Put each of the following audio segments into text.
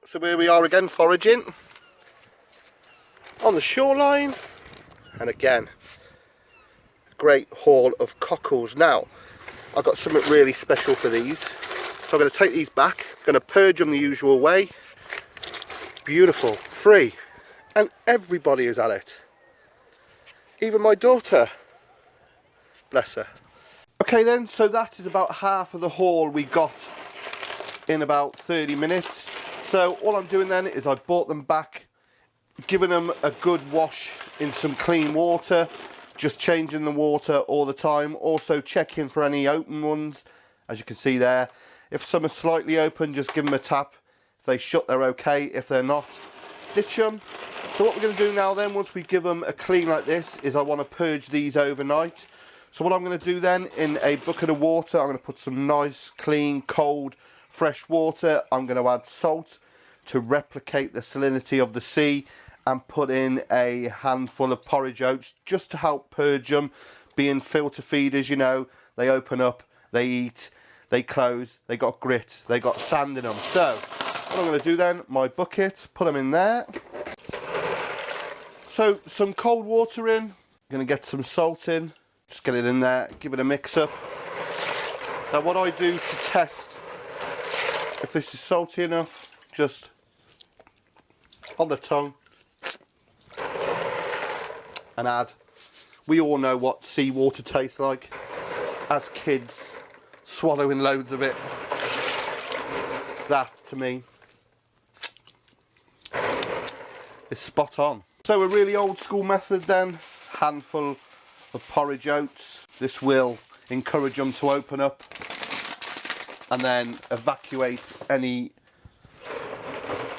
So here we are again, foraging on the shoreline, and again a great haul of cockles. Now I've got something really special for these, so I'm going to take these back, I'm going to purge them the usual way. Beautiful, free, and everybody is at it, even my daughter, bless her. Okay then, so that is about half of the haul we got in about 30 minutes. So all I'm doing then is I brought them back, giving them a good wash in some clean water, just changing the water all the time, also checking for any open ones, as you can see there. If some are slightly open, just give them a tap. If they shut, they're okay. If they're not, ditch them. So what we're going to do now then, once we give them a clean like this, is I want to purge these overnight. So what I'm going to do then, in a bucket of water, I'm going to put some nice, clean, cold, fresh water. I'm going to add salt to replicate the salinity of the sea, and put in a handful of porridge oats just to help purge them. Being filter feeders, you know, they open up, they eat, they close, they got grit, they got sand in them. So what I'm going to do then, my bucket, put them in there. So some cold water in, I'm going to get some salt in, just get it in there, give it a mix up. Now what I do to test if this is salty enough, just on the tongue and add. We all know what seawater tastes like as kids, swallowing loads of it. That to me is spot on. So a really old school method then, handful of porridge oats. This will encourage them to open up and then evacuate any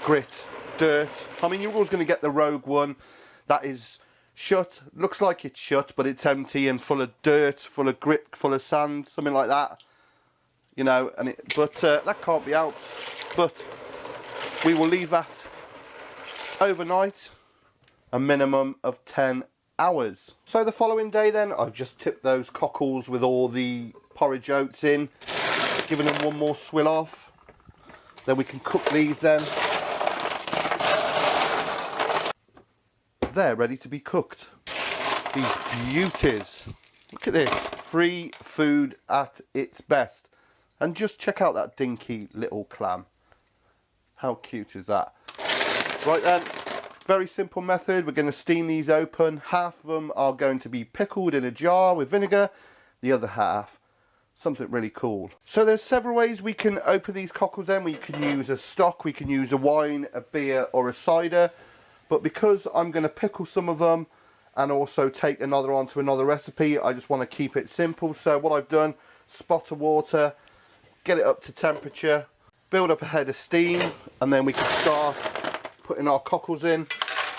grit, dirt. I mean, you're always going to get the rogue one that is shut, looks like it's shut, but it's empty and full of dirt, full of grit, full of sand, something like that, you know. And but that can't be out. But we will leave that overnight, a minimum of 10 hours. So the following day then, I've just tipped those cockles with all the porridge oats in, giving them one more swill off. Then we can cook these then. They're ready to be cooked. These beauties. Look at this. Free food at its best. And just check out that dinky little clam. How cute is that? Right then, very simple method. We're going to steam these open. Half of them are going to be pickled in a jar with vinegar. The other half, something really cool. So there's several ways we can open these cockles then. We can use a stock, we can use a wine, a beer or a cider. But because I'm going to pickle some of them and also take another onto another recipe, I just want to keep it simple. So what I've done, spot of water, get it up to temperature, build up a head of steam, and then we can start putting our cockles in.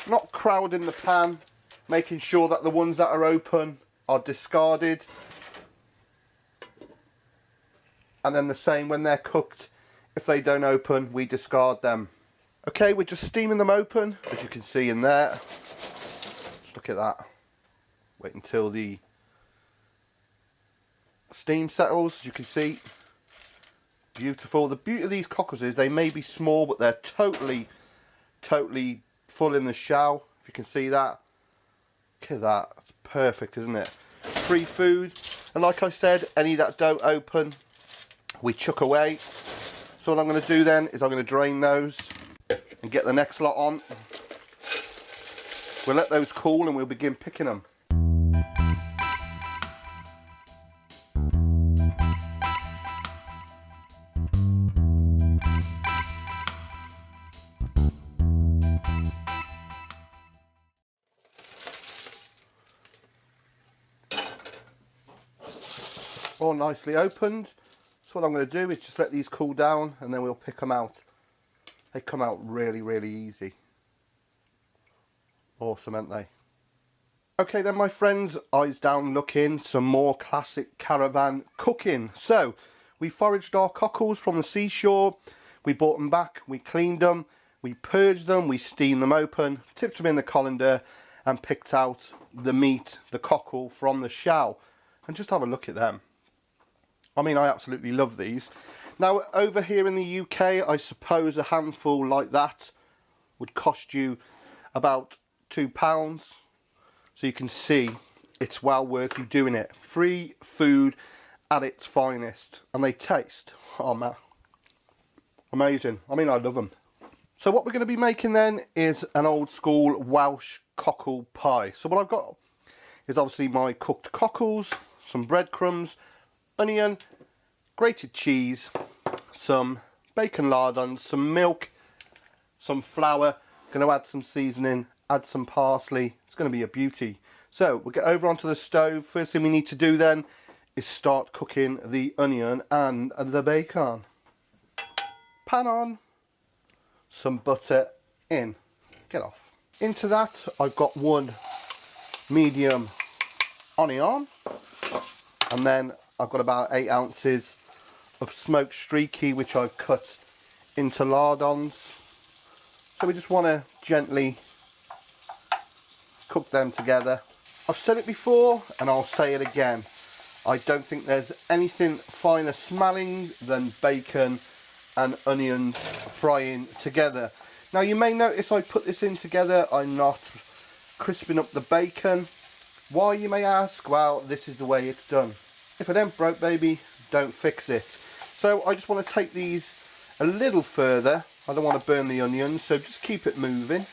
Not crowding the pan, making sure that the ones that are open are discarded. And then the same when they're cooked, if they don't open, we discard them. Okay, we're just steaming them open, as you can see in there. Just look at that. Wait until the steam settles, as you can see. Beautiful. The beauty of these cockles is they may be small, but they're totally full in the shell, if you can see that. Look at that. It's perfect, isn't it? Free food. And like I said, any that don't open, we chuck away. So what I'm going to do then is I'm going to drain those and get the next lot on. We'll let those cool and we'll begin picking them. All nicely opened. So what I'm going to do is just let these cool down and then we'll pick them out. They come out really, really easy. Awesome, aren't they? Okay then, my friends, eyes down looking, some more classic caravan cooking. So we foraged our cockles from the seashore, we brought them back, we cleaned them, we purged them, we steamed them open, tipped them in the colander and picked out the meat, the cockle from the shell. And just have a look at them. I mean, I absolutely love these. Now over here in the UK, I suppose a handful like that would cost you about £2. So you can see it's well worth you doing it. Free food at its finest, and they taste, oh man, amazing. I mean, I love them. So what we're going to be making then is an old school Welsh cockle pie. So what I've got is obviously my cooked cockles, some breadcrumbs, onion, grated cheese, some bacon lardons, some milk, some flour. Going to add some seasoning, add some parsley. It's going to be a beauty. So we'll get over onto the stove. First thing we need to do then is start cooking the onion and the bacon. Pan on, some butter in, get off. Into that I've got one medium onion, and then I've got about 8 ounces of smoked streaky, which I've cut into lardons. So we just want to gently cook them together. I've said it before and I'll say it again. I don't think there's anything finer smelling than bacon and onions frying together. Now you may notice I put this in together. I'm not crisping up the bacon. Why, you may ask? Well, this is the way it's done. If it ain't broke, baby, don't fix it. So I just want to take these a little further. I don't want to burn the onions, so just keep it moving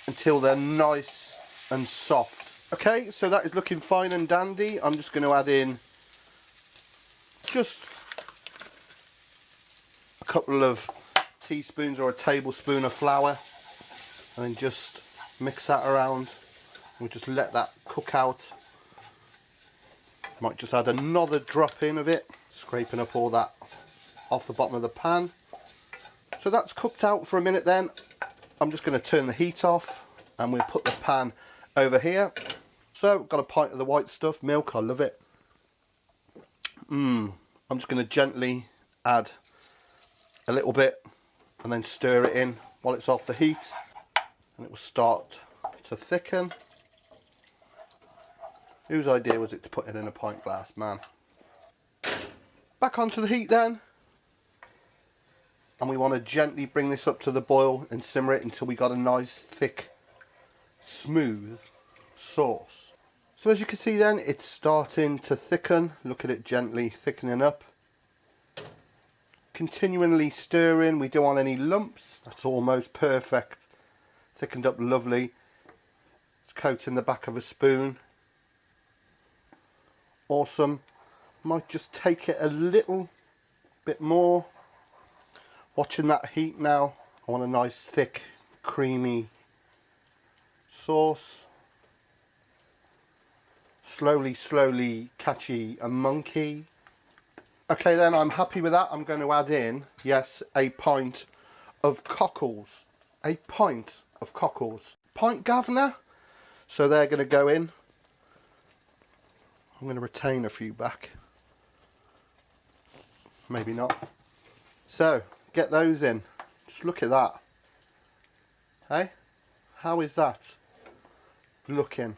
until they're nice and soft. Okay, so that is looking fine and dandy. I'm just going to add in just a couple of teaspoons or a tablespoon of flour, and then just mix that around. We'll just let that cook out. Might just add another drop in of it, scraping up all that off the bottom of the pan. So that's cooked out for a minute then. I'm just going to turn the heat off and we'll put the pan over here. So got a pint of the white stuff, milk, I love it. I'm just going to gently add a little bit and then stir it in while it's off the heat, and it will start to thicken. Whose idea was it to put it in a pint glass, man? Back onto the heat then, and we want to gently bring this up to the boil and simmer it until we got a nice thick smooth sauce. So as you can see then, it's starting to thicken. Look at it gently thickening up. Continually stirring, we don't want any lumps. That's almost perfect. Thickened up lovely. It's coating the back of a spoon. Awesome. Might just take it a little bit more. Watching that heat now. I want a nice thick creamy sauce. Slowly catchy and monkey. Okay then, I'm happy with that. I'm going to add in, yes, a pint of cockles. A pint of cockles. Pint governor. So they're going to go in. I'm going to retain a few back. Maybe not. So, get those in. Just look at that. Hey? How is that looking?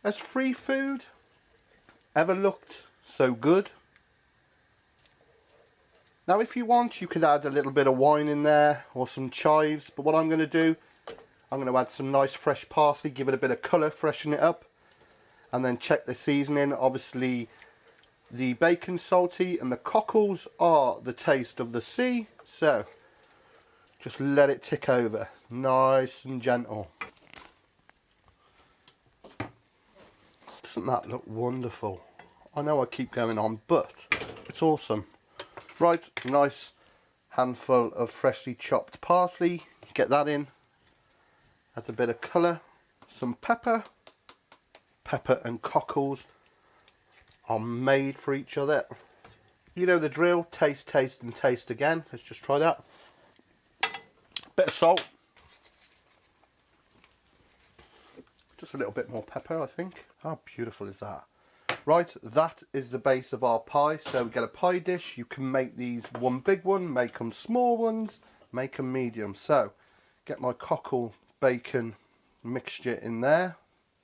Has free food ever looked so good? Now if you want, you could add a little bit of wine in there or some chives, but what I'm going to do, I'm going to add some nice fresh parsley, give it a bit of colour, freshen it up, and then check the seasoning. Obviously the bacon's salty and the cockles are the taste of the sea, so just let it tick over nice and gentle. Doesn't that look wonderful? I know I keep going on, but it's awesome. Right, nice handful of freshly chopped parsley. Get that in. Add a bit of colour. Some pepper. Pepper and cockles are made for each other. You know the drill. Taste, taste and taste again. Let's just try that. Bit of salt. Just a little bit more pepper, I think. How beautiful is that? Right, that is the base of our pie. So we get a pie dish. You can make these one big one, make them small ones, make them medium. So get my cockle bacon mixture in there.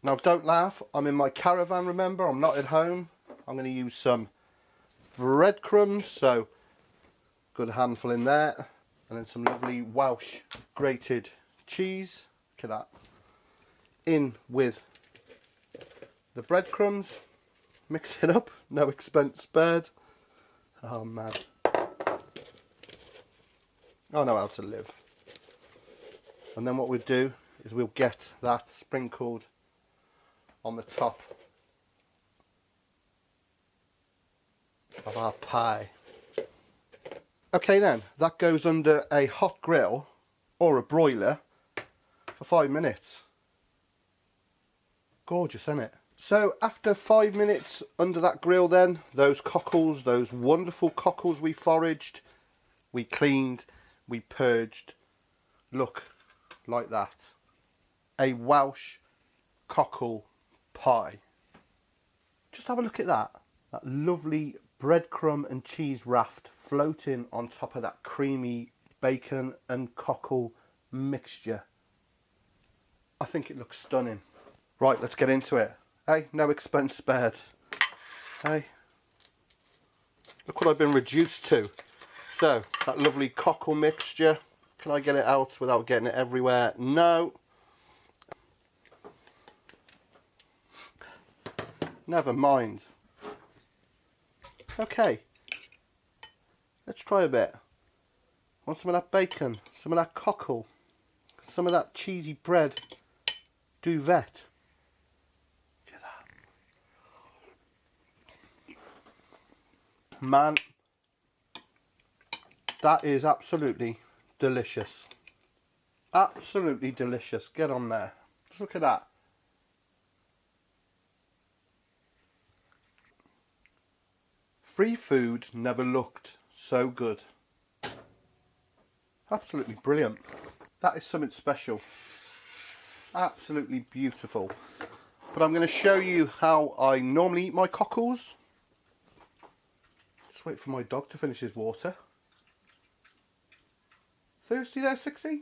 Now don't laugh, I'm in my caravan, remember, I'm not at home. I'm going to use some breadcrumbs, so good handful in there, and then some lovely Welsh grated cheese. Look at that. In with the breadcrumbs, mix it up, no expense spared. Oh man, I know how to live. And then what we'll do is we'll get that sprinkled on the top of our pie. Okay then, that goes under a hot grill or a broiler for 5 minutes. Gorgeous, isn't it? So after 5 minutes under that grill then, those cockles, those wonderful cockles we foraged, we cleaned, we purged, look like that. A Welsh cockle pie. Just have a look at that. That lovely breadcrumb and cheese raft floating on top of that creamy bacon and cockle mixture. I think it looks stunning. Right, let's get into it. Hey, no expense spared. Hey, look what I've been reduced to. So, that lovely cockle mixture. Can I get it out without getting it everywhere? No. Never mind. Okay, let's try a bit. Want some of that bacon, some of that cockle, some of that cheesy bread duvet. Look at that. Man, that is absolutely delicious. Absolutely delicious. Get on there. Just look at that. Free food never looked so good. Absolutely brilliant. That is something special. Absolutely beautiful. But I'm going to show you how I normally eat my cockles. Just wait for my dog to finish his water. Thirsty there, 60?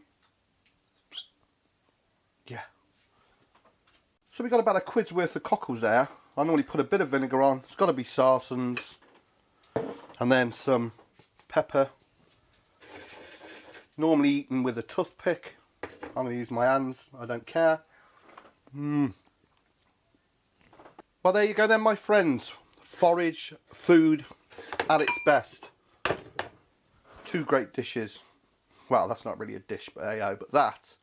Yeah. So we got about a quid's worth of cockles there. I normally put a bit of vinegar on. It's got to be Sarson's. And then some pepper. Normally eaten with a toothpick. I'm going to use my hands, I don't care. Well, there you go then, my friends. Forage food at its best. 2 great dishes. Well, that's not really a dish, but hey, but that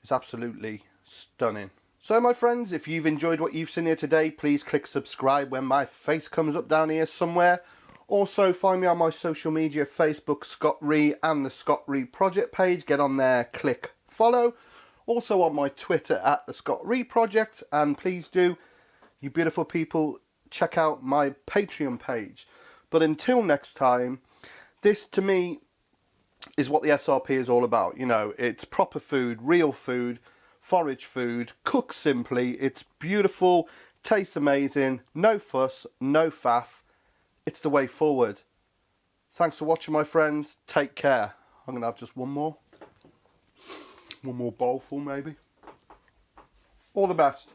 is absolutely stunning. So my friends, if you've enjoyed what you've seen here today, please click subscribe when my face comes up down here somewhere. Also, find me on my social media, Facebook, Scott Ree, and the Scott Ree Project page. Get on there, click follow. Also on my Twitter at the Scott Ree Project. And please do, you beautiful people, check out my Patreon page. But until next time, this to me is what the SRP is all about. You know, it's proper food, real food, forage food, cooked simply. It's beautiful, tastes amazing, no fuss, no faff. It's the way forward. Thanks for watching, my friends. Take care. I'm going to have just one more bowlful maybe. All the best.